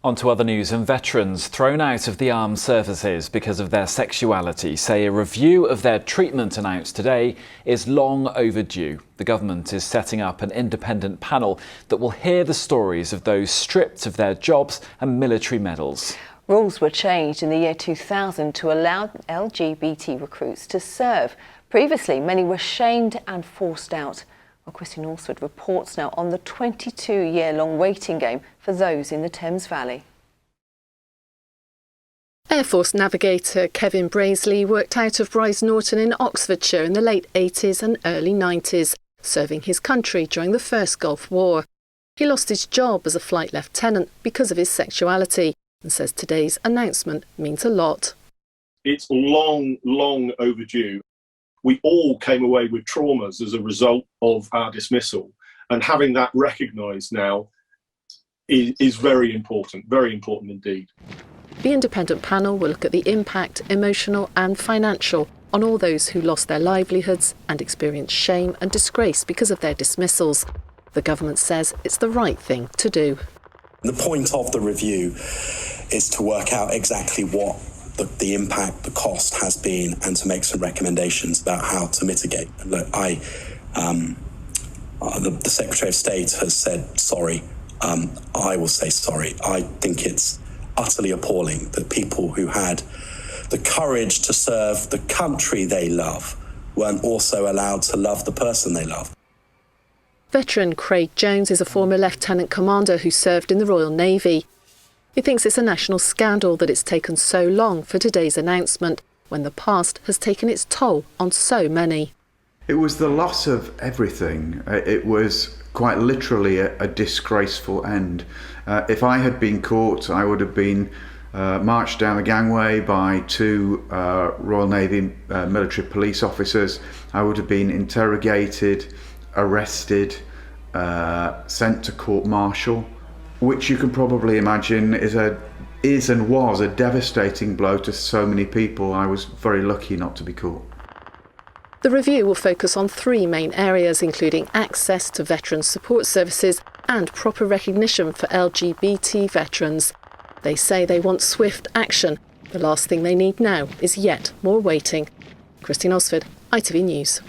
On to other news, and veterans thrown out of the armed services because of their sexuality say a review of their treatment announced today is long overdue. The government is setting up an independent panel that will hear the stories of those stripped of their jobs and military medals. Rules were changed in the year 2000 to allow LGBT recruits to serve. Previously, many were shamed and forced out. Well, Christine Alsford reports now on the 22-year-long waiting game for those in the Thames Valley. Air Force navigator Kevin Bazeley worked out of Brize Norton in Oxfordshire in the late 80s and early 90s, serving his country during the First Gulf War. He lost his job as a flight lieutenant because of his sexuality and says today's announcement means a lot. It's long overdue. We all came away with traumas as a result of our dismissal, and having that recognised now is very important indeed. The independent panel will look at the impact, emotional and financial, on all those who lost their livelihoods and experienced shame and disgrace because of their dismissals. The government says it's the right thing to do. The point of the review is to work out exactly what the impact, the cost has been, and to make some recommendations about how to mitigate. Look, the Secretary of State has said sorry. I will say sorry. I think it's utterly appalling that people who had the courage to serve the country they love weren't also allowed to love the person they love. Veteran Craig Jones is a former lieutenant commander who served in the Royal Navy. He thinks it's a national scandal that it's taken so long for today's announcement, when the past has taken its toll on so many. It was the loss of everything. It was quite literally a disgraceful end. If I had been caught, I would have been marched down the gangway by two Royal Navy military police officers. I would have been interrogated, arrested, sent to court-martial, which you can probably imagine is and was a devastating blow to so many people. I was very lucky not to be caught. The review will focus on three main areas, including access to veteran support services and proper recognition for LGBT veterans. They say they want swift action. The last thing they need now is yet more waiting. Christine Alsford, ITV News.